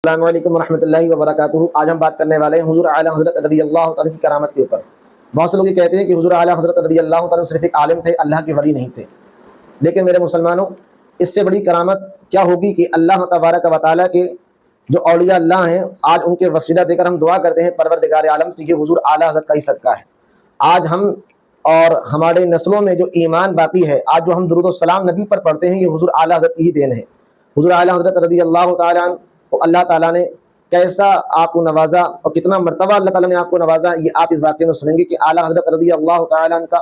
السلام علیکم ورحمۃ اللہ وبرکاتہ۔ آج ہم بات کرنے والے ہیں حضور اعلیٰ حضرت رضی اللہ تعالیٰ کی کرامت کے اوپر۔ بہت سے لوگ یہ کہتے ہیں کہ حضور اعلیٰ حضرت رضی اللہ تعالیٰ صرف ایک عالم تھے، اللہ کے ولی نہیں تھے۔ لیکن میرے مسلمانوں، اس سے بڑی کرامت کیا ہوگی کہ اللہ تبارک و تعالیٰ کے جو اولیاء اللہ ہیں، آج ان کے وسیلہ دے کر ہم دعا کرتے ہیں پروردگار عالم سے کہ حضور اعلیٰ حضرت کا ہی صدقہ ہے آج ہم اور ہمارے نسلوں میں جو ایمان باقی ہے، آج جو ہم درود و سلام نبی پر پڑھتے ہیں، یہ حضور اعلیٰ حضرت کی ہی دین ہے۔ حضور اعلیٰ حضرت رضی اللہ تعالیٰ عنہ کو اللہ تعالیٰ نے کیسا آپ کو نوازا اور کتنا مرتبہ اللہ تعالیٰ نے آپ کو نوازا، یہ آپ اس واقعے میں سنیں گے کہ اعلیٰ حضرت رضی اللہ تعالیٰ عنہ کا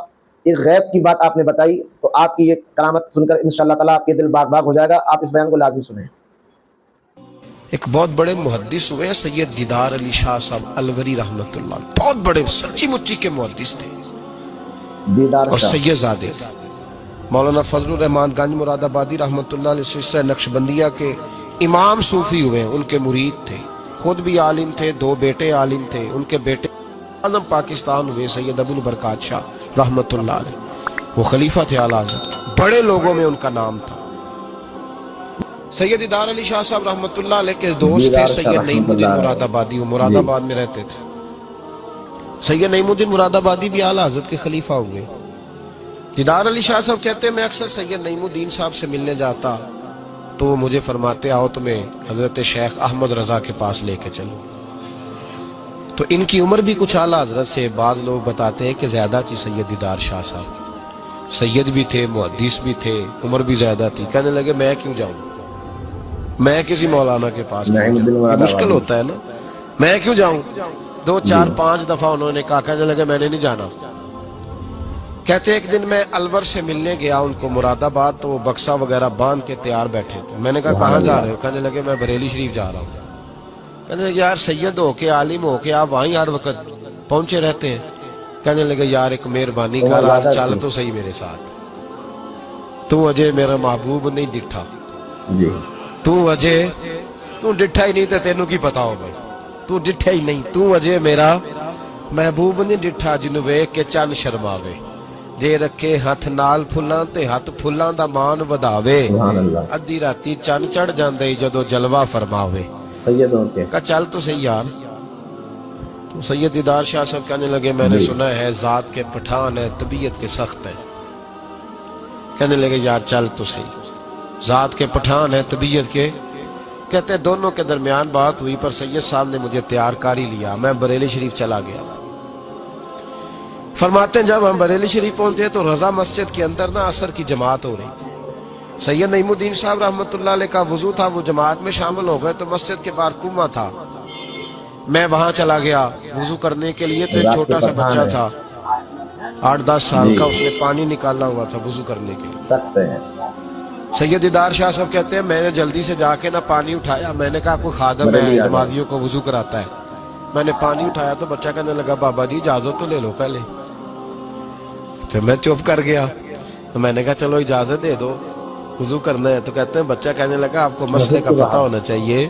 ایک غیب کی بات آپ نے بتائی، تو آپ کی یہ کرامت سن کر انشاءاللہ تعالیٰ آپ کے دل باغ باغ ہو جائے گا۔ آپ اس بیان کو لازم سنیں۔ ایک بہت بڑے محدث ہوئے ہیں سید دیدار علی شاہ صاحب الوری رحمت اللہ علیہ، بہت بڑے سچی مچی کے محدث تھے دیدار اور شاہ سید زادے تھے۔ مولانا فضل الرحمان گنج مراد آبادی رحمت اللہ علیہ سلسلہ نقشبندیہ کے امام صوفی ہوئے ہیں، ان کے مرید تھے، خود بھی عالم تھے، دو بیٹے عالم تھے۔ ان کے بیٹے اعظم پاکستان ہوئے سید ابو البرکات شاہ رحمت اللہ علیہ، وہ خلیفہ تھے اعلیٰ حضرت، بڑے لوگوں میں ان کا نام تھا۔ سید دیدار علی شاہ صاحب رحمت اللہ علیہ کے دوست تھے سید نعیم الدین مراد آبادی، وہ مراد آباد میں رہتے تھے۔ سید نعیم الدین مراد آبادی بھی اعلیٰ حضرت کے خلیفہ ہوئے۔ دیدار علی شاہ صاحب کہتے ہیں میں اکثر سید نعیم الدین صاحب سے ملنے جاتا تو وہ مجھے فرماتے آؤ تمہیں حضرت شیخ احمد رضا کے پاس لے کے چلو۔ تو ان کی عمر بھی کچھ اعلیٰ حضرت سے بعض لوگ بتاتے ہیں کہ زیادہ تھی سید دیدار شاہ صاحب کی، سید بھی تھے، محدث بھی تھے، عمر بھی زیادہ تھی۔ کہنے لگے میں کیوں جاؤں، میں کسی مولانا کے پاس مشکل ہوتا ہے نا، میں کیوں جاؤں۔ دو چار پانچ دفعہ انہوں نے کہا، کہنے لگے میں نے نہیں جانا۔ کہتے ایک دن میں الور سے ملنے گیا ان کو مراد آباد، تو وہ بکسا وغیرہ باندھ کے تیار بیٹھے تھے۔ میں نے کہا کہاں جا رہے ہو؟ کہنے لگے میں بریلی شریف جا رہا ہوں۔ کہنے لگے یار سید ہو کے عالم ہو کے آپ وہیں ہر وقت پہنچے رہتے ہیں۔ کہنے لگے یار ایک مہربانی کر، آج چل تو صحیح میرے ساتھ، تو اجے میرا محبوب نہیں ڈٹھا، تو اجے تو ڈٹھا ہی نہیں تے تینوں کی پتا ہو بھائی، تو ڈٹھا ہی نہیں، تو اجے میرا محبوب نہیں ڈٹھا جنوں ویکھ کے چن شرماوے، جے رکھے ہاتھ نال پھلاں تے ہاتھ پھلاں دا مان وداوے، ادھی راتی چن چڑھ جاندے جدو جلوہ فرماوے۔ سید ہو کے کہا چل تو صحیح یار۔ تو سید دیدار شاہ صاحب کہنے لگے میں نے سنا ہے ذات کے پٹھان ہے، طبیعت کے سخت ہے۔ کہنے لگے یار چل تو صحیح، ذات کے پٹھان ہے طبیعت کے۔ کہتے دونوں کے درمیان بات ہوئی، پر سید صاحب نے مجھے تیار کر ہی لیا، میں بریلی شریف چلا گیا۔ فرماتے ہیں جب ہم بریلی شریف پہنچے تو رضا مسجد کے اندر نا عصر کی جماعت ہو رہی تھی۔ سید نعیم الدین صاحب رحمت اللہ علیہ کا وضو تھا، وہ جماعت میں شامل ہو گئے، تو مسجد کے باہر کنواں تھا، میں وہاں چلا گیا وضو کرنے کے لیے۔ تو ایک چھوٹا سا بچہ تھا 8-10 سال کا، اس نے پانی نکالا ہوا تھا وضو کرنے کے لیے۔ سخت ہے۔ سید دیدار شاہ صاحب کہتے ہیں میں نے جلدی سے جا کے نا پانی اٹھایا، میں نے کہا کوئی خادم ہے نمازیوں کو وضو کراتا ہے۔ میں نے پانی اٹھایا تو بچہ کہنے لگا بابا جی اجازت تو لے لو پہلے۔ تو میں چپ کر گیا، تو میں نے کہا چلو اجازت دے دو وضو کرنا ہے۔ تو کہتے ہیں بچہ کہنے لگا آپ کو مسئلے کا پتہ ہونا چاہیے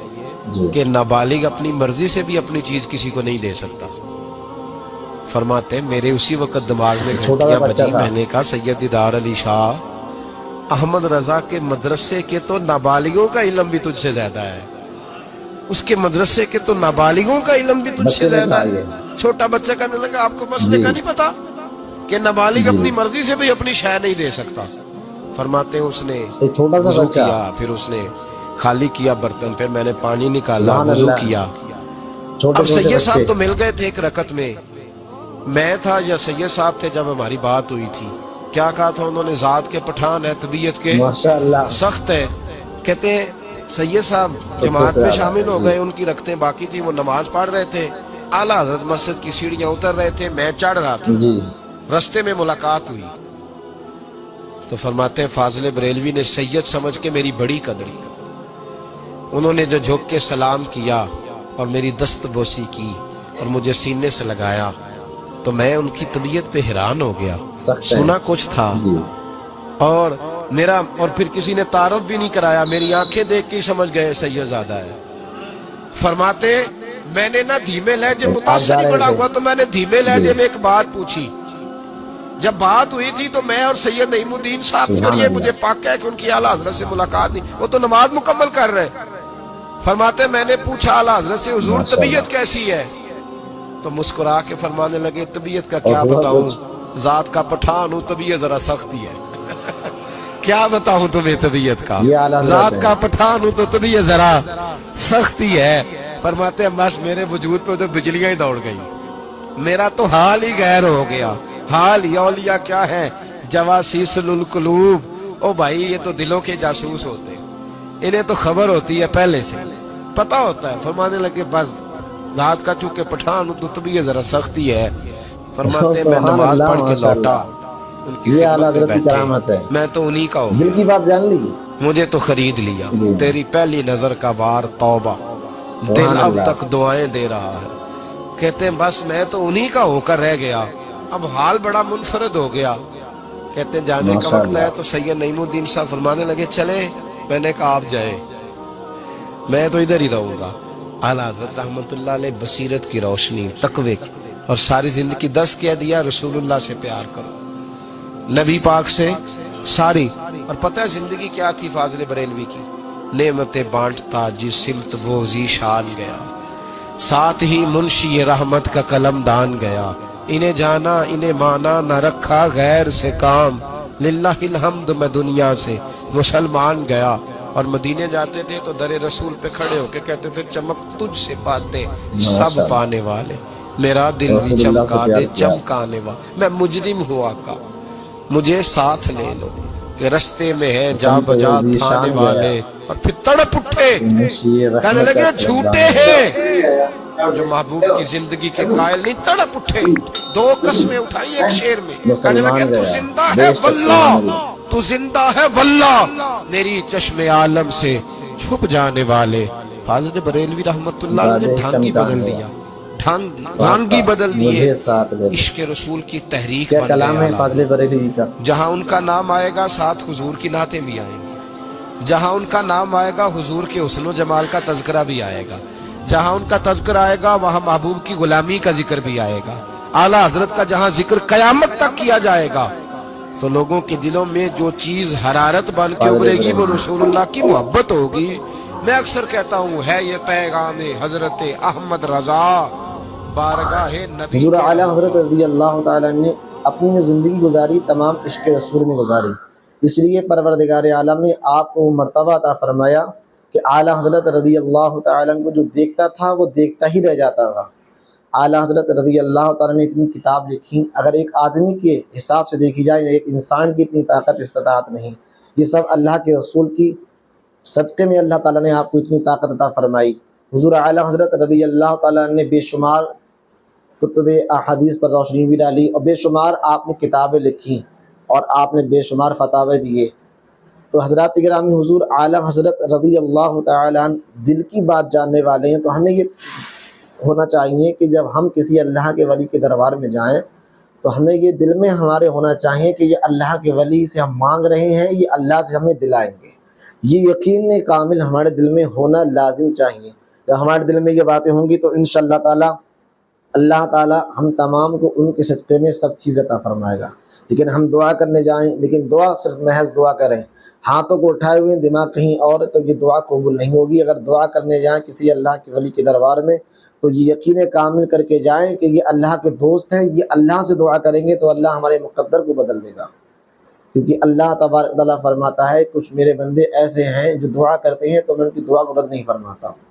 کہ نابالغ اپنی مرضی سے بھی اپنی چیز کسی کو نہیں دے سکتا۔ فرماتے ہیں میرے اسی وقت دماغ میں گھنٹیاں بجی، میں نے کہا سید دیدار علی شاہ احمد رضا کے مدرسے کے تو نابالغوں کا علم بھی تجھ سے زیادہ ہے، اس کے مدرسے کے تو نابالغوں کا علم بھی تجھ سے زیادہ ہے۔ چھوٹا بچہ کہنے لگا آپ کو مسئلے کا نہیں پتا کہ نابالغ اپنی مرضی سے بھی اپنی شے نہیں دے سکتا۔ فرماتے ہیں اس نے وضو کیا، پھر اس نے خالی کیا برتن، پھر میں نے پانی نکالا وضو کیا۔ اب سید صاحب تو مل گئے تھے ایک رکعت میں، میں تھا یا سید صاحب تھے جب ہماری بات ہوئی تھی، کیا کہا تھا انہوں نے؟ ذات کے پٹھان ہے طبیعت کے سخت ہے۔ کہتے ہیں سید صاحب جماعت میں شامل ہو گئے، ان کی رکعتیں باقی تھی، وہ نماز پڑھ رہے تھے، اعلیٰ حضرت مسجد کی سیڑھیاں اتر رہے تھے، میں چڑھ رہا تھا، رستے میں ملاقات ہوئی۔ تو فرماتے ہیں فاضل بریلوی نے سید سمجھ کے میری بڑی قدر کی، انہوں نے جو جھک کے سلام کیا اور میری دست بوسی کی اور مجھے سینے سے لگایا، تو میں ان کی طبیعت پہ حیران ہو گیا، سنا کچھ تھا اور پھر کسی نے تعارف بھی نہیں کرایا، میری آنکھیں دیکھ کے سمجھ گئے سید زادہ ہے۔ فرماتے میں نے نا دھیمے لہجے متاثر ہی بڑا ہوا، تو میں نے دھیمے لہجے میں ایک بات پوچھی۔ جب بات ہوئی تھی تو میں اور سید نعیم الدین صاحب، پھر یہ مجھے پاک ہے کہ ان کی اعلیٰ حضرت سے ملاقات نہیں، وہ تو نماز مکمل کر رہے ہیں، فرماتے میں نے پوچھا اعلیٰ حضرت سے حضور طبیعت کیسی ہے؟ تو مسکرا کے فرمانے لگے طبیعت کا کیا بتاؤں، ذات کا پٹھان ہوں، طبیعت ذرا سختی ہے۔ کیا بتاؤں تمہیں طبیعت کا، ذات کا پٹھان ہوں تو طبیعت ذرا سختی ہے۔ فرماتے ہیں بس میرے وجود پہ تو بجلیاں ہی دوڑ گئی، میرا تو حال ہی غیر ہو گیا۔ حال ہی اولیاء کیا ہے؟ جواسیس القلوب، او بھائی یہ تو دلوں کے جاسوس ہوتے ہیں، انہیں تو خبر ہوتی ہے پہلے سے، پتہ ہوتا ہے۔ فرمانے لگے بس ذات کا چونکہ پٹھان ہوں تو طبیعت ذرا سختی ہے۔ فرماتے ہیں میں نماز پڑھ کے لوٹا ان کی یہ اعلیٰ خدمت میں حضرت کی بیٹھے، کرامت ہے، میں تو انہی کا ہو دل گیا، کی بات جان لی مجھے تو خرید لیا۔ جی۔ تیری پہلی نظر کا وار توبہ، دل سبحان اب اللہ۔ تک دعائیں دے رہا ہے۔ کہتے ہیں بس میں تو انہی کا ہو کر رہ گیا، اب حال بڑا منفرد ہو گیا۔ کہتے ہیں جانے کا ماشاء وقت ہے اللہ۔ تو سید نعیم الدین صاحب فرمانے لگے چلے، میں نے کہا آپ جائیں، میں تو ادھر ہی رہوں گا۔ اعلیٰ حضرت رحمت اللہ علیہ بصیرت کی روشنی، تقوی کی، اور ساری زندگی درس کہہ دیا رسول اللہ سے پیار کرو، نبی پاک سے ساری۔ اور پتہ ہے زندگی کیا تھی فاضل بریلوی کی؟ نعمتیں بانٹتا جس سمت وہ ذیشان گیا، ساتھ ہی منشی رحمت کا قلم دان گیا، انہیں جانا انہیں مانا نہ رکھا غیر سے کام، للہ الحمد میں دنیا سے مسلمان گیا۔ اور مدینے جاتے تھے تو در رسول پہ کھڑے ہو کے کہتے تھے چمک تجھ سے پاتے سب پانے والے، میرا دل بھی چمکا دے چمکانے والا، میں مجرم ہوں آقا مجھے ساتھ لے لو، کہ رستے میں ہے جا بجا تھانے والے، اور پھر تڑپ اٹھے کہنے لگے جھوٹے ہیں جو محبوب کی زندگی کے قائل نہیں، تڑپ اٹھے، دو قسمیں اٹھائی ایک شعر میں، کہنے لگے تو زندہ ہے واللہ، تو زندہ ہے واللہ، میری چشم عالم سے چھپ جانے والے۔ فاضل بریلوی رحمت اللہ علیہ نے ڈھانگی بدل دیا، ڈھانگی بدل دیے، عشق رسول کی تحریک کیا بن کلام ہے گئے۔ فاضل بریلوی کا؟ جہاں ان کا نام آئے گا ساتھ حضور کی نعتیں بھی آئیں گی، جہاں ان کا نام آئے گا حضور کے حسن و جمال کا تذکرہ بھی آئے گا، جہاں ان کا تذکرہ آئے گا وہاں محبوب کی غلامی کا ذکر بھی آئے گا، اعلیٰ حضرت کا جہاں ذکر قیامت تک کیا جائے گا، تو لوگوں کے دلوں میں جو چیز حرارت بن کے ابھرے گی وہ رسول اللہ کی محبت ہوگی۔ میں اکثر کہتا ہوں ہے یہ پیغام حضرت احمد رضا بارگاہ نبی حضور کے اعلیٰ حضرت رضی اللہ تعالیٰ نے اپنی جو زندگی گزاری تمام عشق رسول میں گزاری، اس لیے پروردگار عالم نے آپ کو مرتبہ عطا فرمایا کہ اعلیٰ حضرت رضی اللہ تعالیٰ کو جو دیکھتا تھا وہ دیکھتا ہی رہ جاتا تھا۔ اعلیٰ حضرت رضی اللہ تعالیٰ نے اتنی کتاب لکھی، اگر ایک آدمی کے حساب سے دیکھی جائے ایک انسان کی اتنی طاقت استطاعت نہیں، یہ سب اللہ کے رسول کی صدقے میں اللہ تعالیٰ نے آپ کو اتنی طاقت عطا فرمائی۔ حضور اعلیٰ حضرت رضی اللہ تعالیٰ نے بے شمار کتب احادیث پر روشنی بھی ڈالی، اور بے شمار آپ نے کتابیں لکھی، اور آپ نے بے شمار فتاوے دیے۔ تو حضرات گرامی، حضور اعلیٰ حضرت رضی اللہ تعالیٰ دل کی بات جاننے والے ہیں، تو ہمیں یہ ہونا چاہیے کہ جب ہم کسی اللہ کے ولی کے دربار میں جائیں تو ہمیں یہ دل میں ہمارے ہونا چاہیے کہ یہ اللہ کے ولی سے ہم مانگ رہے ہیں، یہ اللہ سے ہمیں دلائیں گے، یہ یقین کامل ہمارے دل میں ہونا لازم چاہیے۔ جب ہمارے دل میں یہ باتیں ہوں گی تو انشاءاللہ تعالی اللہ تعالیٰ ہم تمام کو ان کے صدقے میں سب چیز عطا فرمائے گا۔ لیکن ہم دعا کرنے جائیں، لیکن دعا صرف محض دعا کریں، ہاتھوں کو اٹھائے ہوئے دماغ کہیں اور، تو یہ دعا قبول نہیں ہوگی۔ اگر دعا کرنے جائیں کسی اللہ کے ولی کے دربار میں تو یہ یقین کامل کر کے جائیں کہ یہ اللہ کے دوست ہیں، یہ اللہ سے دعا کریں گے تو اللہ ہمارے مقدر کو بدل دے گا، کیونکہ اللہ تبارک تعالیٰ فرماتا ہے کچھ میرے بندے ایسے ہیں جو دعا کرتے ہیں تو میں ان کی دعا کو رد نہیں فرماتا ہوں۔